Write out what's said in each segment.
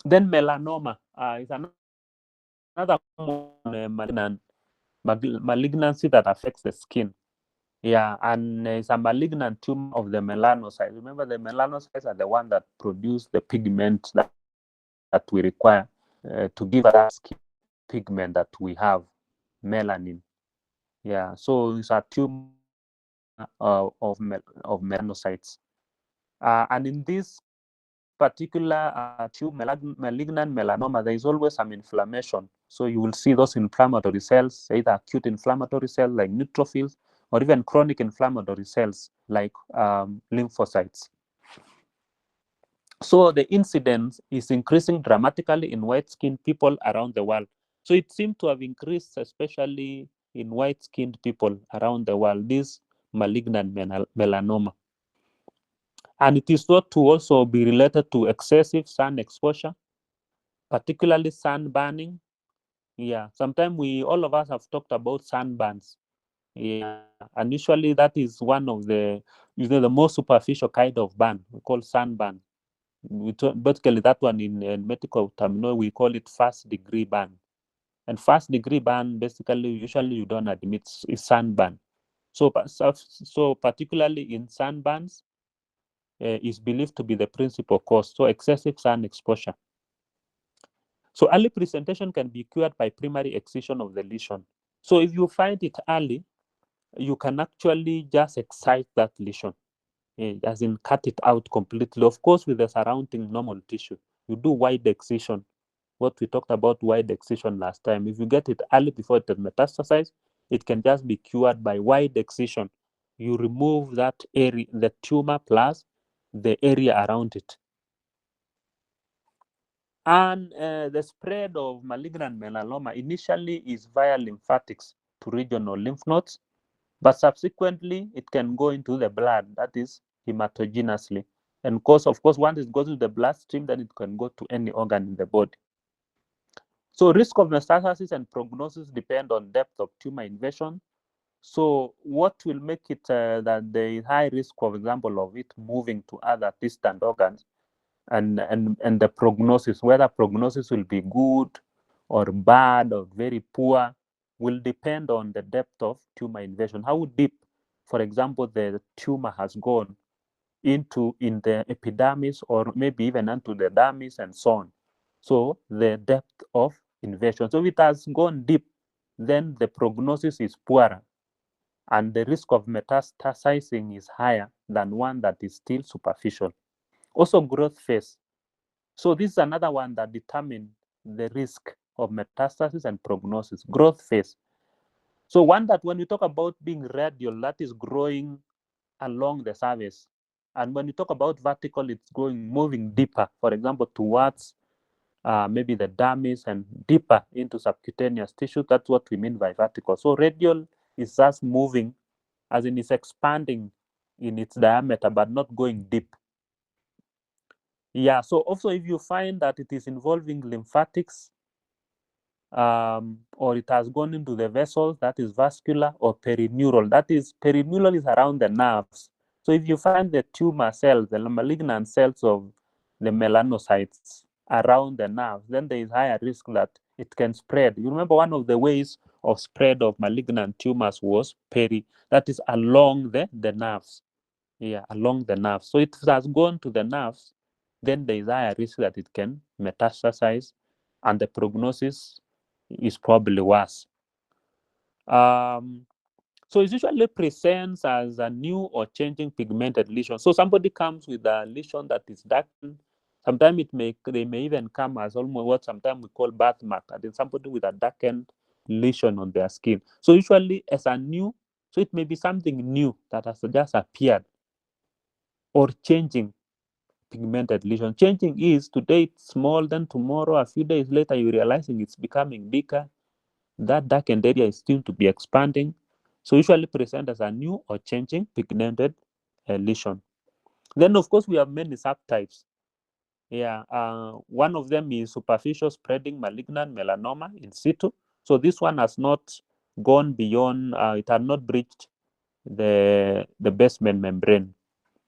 Then melanoma is another common malignancy that affects the skin. Yeah, and it's a malignant tumor of the melanocytes. Remember, the melanocytes are the one that produce the pigment that we require to give us that skin pigment that we have, melanin. Yeah, so it's a tumor of melanocytes. And in this particular malignant melanoma, there is always some inflammation. So you will see those inflammatory cells, either acute inflammatory cells like neutrophils, or even chronic inflammatory cells like lymphocytes. So the incidence is increasing dramatically in white-skinned people around the world. So it seems to have increased, especially in white-skinned people around the world, this malignant melanoma. And it is thought to also be related to excessive sun exposure, particularly sun burning. Yeah, sometimes all of us have talked about sunburns. Yeah, and usually that is one of the most superficial kind of burn. We call sunburn. Basically, that one in medical terminology, we call it first degree burn. And first degree burn, basically, usually you don't admit is sunburn. So particularly in sunburns, is believed to be the principal cause. So excessive sun exposure. So early presentation can be cured by primary excision of the lesion. So if you find it early, you can actually just excite that lesion, as in cut it out completely. Of course, with the surrounding normal tissue, you do wide excision. What we talked about wide excision last time. If you get it early before it metastasizes, it can just be cured by wide excision. You remove that area, the tumor plus the area around it. And the spread of malignant melanoma initially is via lymphatics to regional lymph nodes, but subsequently it can go into the blood, that is hematogenously. And of course, once it goes to the bloodstream, then it can go to any organ in the body. So risk of metastasis and prognosis depend on depth of tumor invasion. So what will make it that there is high risk, for example, of it moving to other distant organs, and the prognosis, whether prognosis will be good or bad or very poor, will depend on the depth of tumor invasion. How deep, for example, the tumor has gone in the epidermis or maybe even into the dermis and so on. So the depth of invasion. So if it has gone deep, then the prognosis is poorer and the risk of metastasizing is higher than one that is still superficial. Also, growth phase. So this is another one that determines the risk of metastasis and prognosis. Growth phase. So one that when we talk about being radial, that is growing along the surface. And when you talk about vertical, it's moving deeper, for example, towards maybe the dermis and deeper into subcutaneous tissue. That's what we mean by vertical. So radial is just moving, as in it's expanding in its diameter, but not going deep. Yeah, so also if you find that it is involving lymphatics, or it has gone into the vessels, that is vascular, or perineural. That is, perineural is around the nerves. So if you find the tumor cells, the malignant cells of the melanocytes around the nerves, then there is higher risk that it can spread. You remember one of the ways of spread of malignant tumors was that is along the nerves. Yeah, along the nerves. So it has gone to the nerves, then there is higher risk that it can metastasize, and the prognosis is probably worse. So it usually presents as a new or changing pigmented lesion. So somebody comes with a lesion that is darkened. Sometimes they may even come as almost what sometimes we call birthmark. That is somebody with a darkened lesion on their skin. So usually as a new, so it may be something new that has just appeared, or changing pigmented lesion. Changing is today it's small, then tomorrow, a few days later, you're realizing it's becoming bigger. That darkened area is still to be expanding. So usually present as a new or changing pigmented lesion. Then of course we have many subtypes. Yeah, one of them is superficial spreading malignant melanoma in situ. So this one has not gone beyond, it has not breached the basement membrane,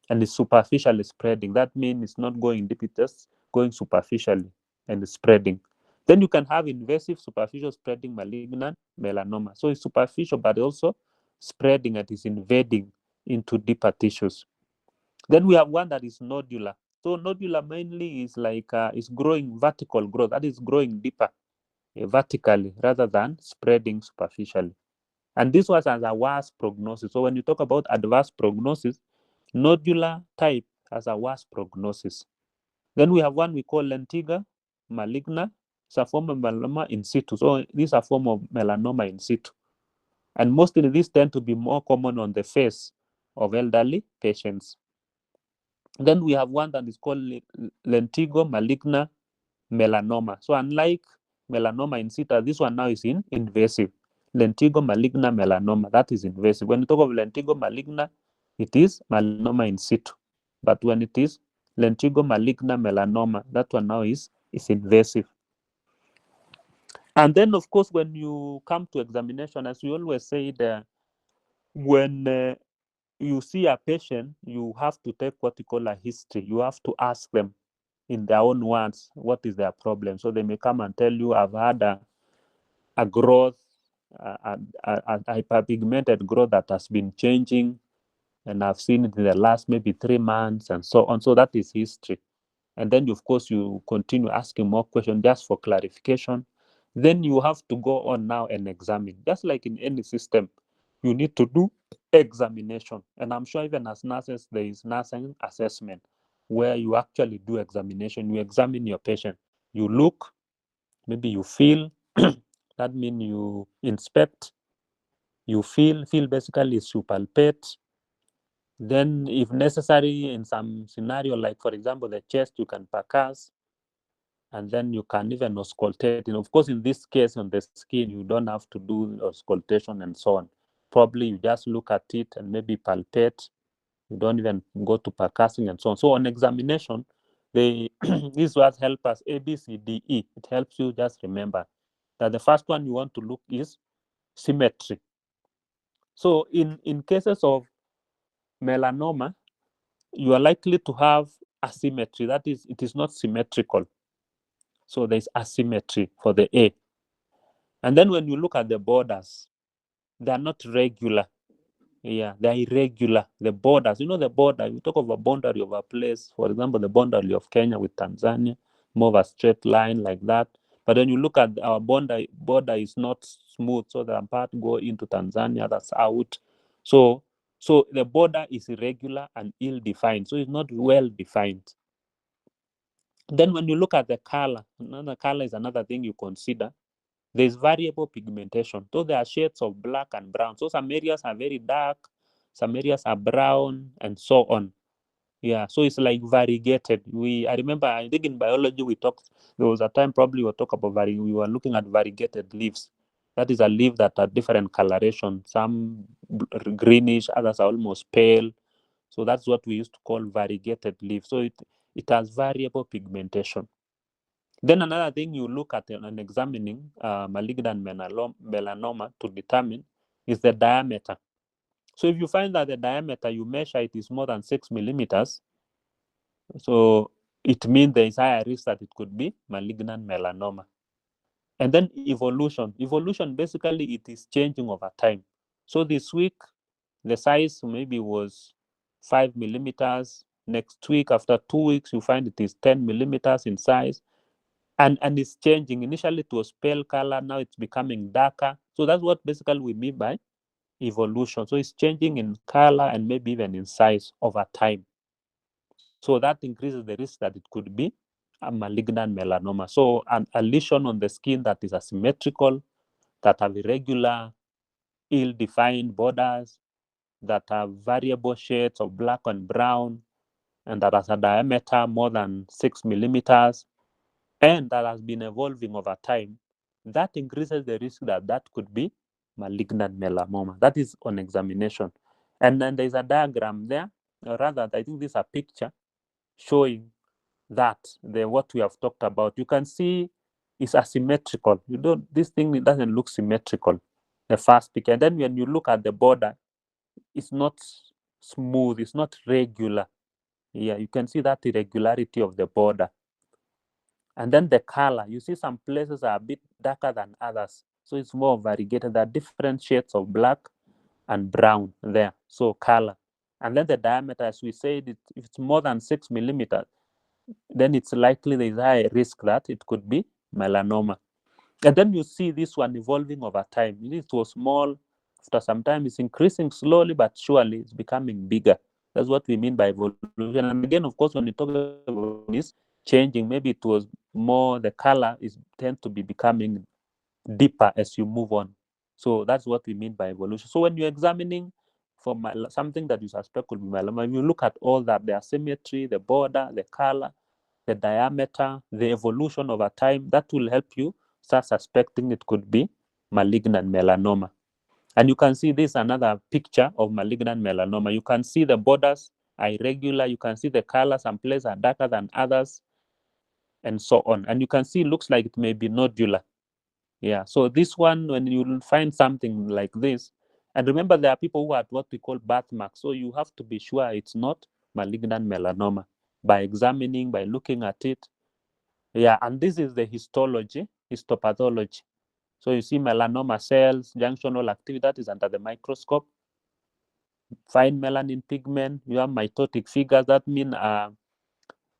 and it's superficially spreading. That means it's not going deep, it's just going superficially. and spreading. Then you can have invasive superficial spreading malignant melanoma. So it's superficial, but also spreading and is invading into deeper tissues. Then we have one that is nodular. So nodular mainly is like is growing vertical growth, that is growing deeper vertically rather than spreading superficially. And this was as a worse prognosis. So when you talk about adverse prognosis, nodular type has a worse prognosis. Then we have one we call lentiga maligna. It's a form of melanoma in situ. So these are form of melanoma in situ. And mostly these tend to be more common on the face of elderly patients. Then we have one that is called lentigo maligna melanoma. So unlike melanoma in situ, this one now is in invasive. Lentigo maligna melanoma, that is invasive. When you talk of lentigo maligna, it is melanoma in situ. But when it is lentigo maligna melanoma, that one now is invasive. And then, of course, when you come to examination, as we always say, when you see a patient, you have to take what you call a history. You have to ask them in their own words what is their problem. So they may come and tell you, I've had a growth, a hyperpigmented growth that has been changing, and I've seen it in the last maybe 3 months and so on. So that is history. And then, of course, you continue asking more questions just for clarification. Then you have to go on now and examine. Just like in any system, you need to do examination. And I'm sure even as nurses, there is nursing assessment where you actually do examination. You examine your patient. You look, maybe you feel, that means you inspect, you feel basically is you palpate. Then if necessary, in some scenario, like for example, the chest, you can percuss, and then you can even auscultate. And of course, in this case, on the skin, you don't have to do auscultation and so on. Probably you just look at it and maybe palpate. You don't even go to percussing and so on. So on examination, this was help us A, B, C, D, E. It helps you just remember that the first one you want to look is symmetry. So in cases of melanoma, you are likely to have asymmetry. That is, it is not symmetrical. So there's asymmetry for the A. And then when you look at the borders, they are not regular. Yeah, they are irregular. The borders, the border, you talk of a boundary of a place, for example, the boundary of Kenya with Tanzania, more of a straight line like that. But when you look at our border is not smooth, so the part go into Tanzania, that's out. So the border is irregular and ill-defined, so it's not well-defined. Then when you look at the color, another color is another thing you consider. There's variable pigmentation. So there are shades of black and brown. So some areas are very dark, some areas are brown, and so on. Yeah, so it's like variegated. I remember, I think in biology there was a time probably we talk about we were looking at variegated leaves. That is a leaf that are different coloration. Some greenish, others are almost pale. So that's what we used to call variegated leaf. So it has variable pigmentation. Then another thing you look at in examining malignant melanoma to determine is the diameter. So if you find that the diameter you measure it is more than 6 millimeters, so it means there is higher risk that it could be malignant melanoma. And then evolution. Evolution, basically, it is changing over time. So this week, the size maybe was 5 millimeters. Next week, after 2 weeks, you find it is 10 millimeters in size. And it's changing. Initially, it was pale color. Now it's becoming darker. So that's what basically we mean by evolution. So it's changing in color and maybe even in size over time. So that increases the risk that it could be a malignant melanoma. So a lesion on the skin that is asymmetrical, that have irregular, ill-defined borders, that have variable shades of black and brown, and that has a diameter more than 6 millimeters, and that has been evolving over time, that increases the risk that that could be malignant melanoma. That is on examination. And then there's a diagram there, or rather, I think this is a picture showing that what we have talked about. You can see it's asymmetrical. This thing, it doesn't look symmetrical, the first picture. And then when you look at the border, it's not smooth, it's not regular. Yeah, you can see that irregularity of the border. And then the color, you see some places are a bit darker than others. So it's more variegated. There are different shades of black and brown there. So color. And then the diameter, as we said, if it's more than 6 millimeters, then it's likely there is a high risk that it could be melanoma. And then you see this one evolving over time. It was small. After some time, it's increasing slowly, but surely it's becoming bigger. That's what we mean by evolution. And again, of course, when you talk about evolution, is changing. Maybe it was more, the color is tend to be becoming deeper as you move on. So that's what we mean by evolution. So when you're examining for something that you suspect could be melanoma, you look at all that, the asymmetry, the border, the color, the diameter, the evolution over time, that will help you start suspecting it could be malignant melanoma. And you can see this another picture of malignant melanoma. You can see the borders are irregular. You can see the colors, some places are darker than others, and so on. And you can see it looks like it may be nodular. Yeah, so this one, when you find something like this, and remember there are people who have what we call birthmarks, so you have to be sure it's not malignant melanoma by examining, by looking at it. Yeah, and this is the histology, histopathology. So you see melanoma cells, junctional activity, that is under the microscope. Fine melanin pigment, you have mitotic figures, that mean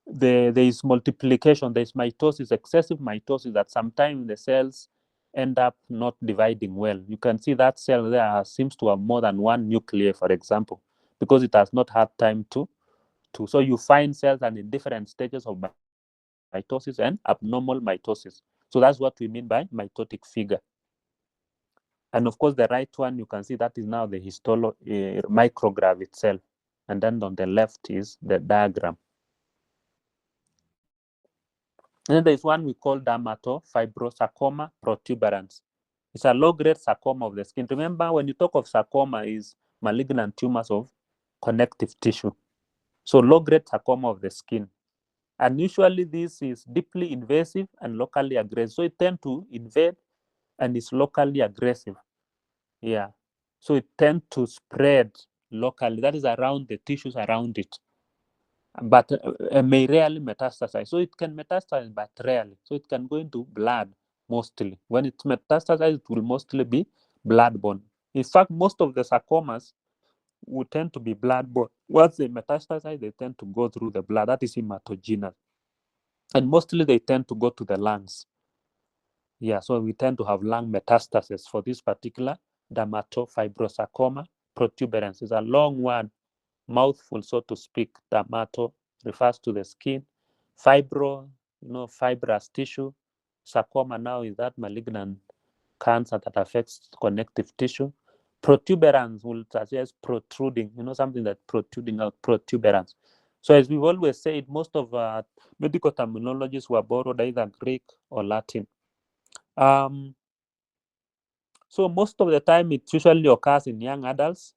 there is multiplication, there is mitosis, excessive mitosis, that sometimes the cells end up not dividing well. You can see that cell there seems to have more than one nuclei, for example, because it has not had time to. So you find cells are in different stages of mitosis and abnormal mitosis. So that's what we mean by mitotic figure. And of course, the right one, you can see that is now the micrograph itself. And then on the left is the diagram. And then there's one we call Dermatofibrosarcoma protuberans. It's a low-grade sarcoma of the skin. Remember, when you talk of sarcoma, is malignant tumors of connective tissue. So low-grade sarcoma of the skin. And usually this is deeply invasive and locally aggressive. So it tends to invade and is locally aggressive. Yeah. So it tends to spread locally. That is around the tissues around it. But may rarely metastasize. So it can metastasize, but rarely. So it can go into blood mostly. When it's metastasized, it will mostly be bloodborne. In fact, most of the sarcomas will tend to be bloodborne. Once they metastasize, they tend to go through the blood. That is hematogenous. And mostly they tend to go to the lungs. Yeah, so we tend to have lung metastasis for this particular dermatofibrosarcoma protuberans. It's a long word, mouthful, so to speak. Dermato refers to the skin. Fibro, fibrous tissue. Sarcoma now is that malignant cancer that affects connective tissue. Protuberans will suggest protruding, something that protruding out, protuberans. So as we've always said, most of our medical terminologies were borrowed either Greek or Latin. So most of the time, it usually occurs in young adults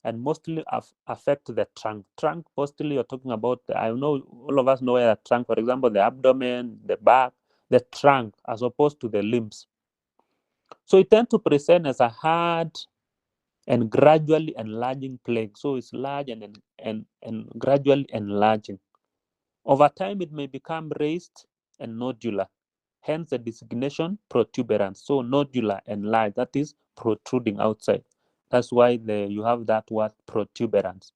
and mostly affect the trunk. Trunk, mostly you're talking about, I know all of us know where the trunk, for example, the abdomen, the back, the trunk, as opposed to the limbs. So it tends to present as a hard and gradually enlarging plaque. So it's large and gradually enlarging. Over time, it may become raised and nodular. Hence the designation protuberance. So nodular and large, that is protruding outside. That's why you have that word protuberance.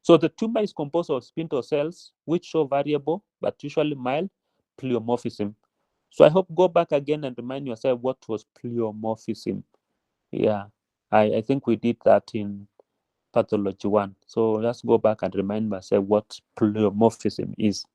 So the tumor is composed of spindle cells, which show variable but usually mild pleomorphism. So I hope go back again and remind yourself what was pleomorphism. Yeah, I think we did that in pathology 1. So let's go back and remind myself what pleomorphism is.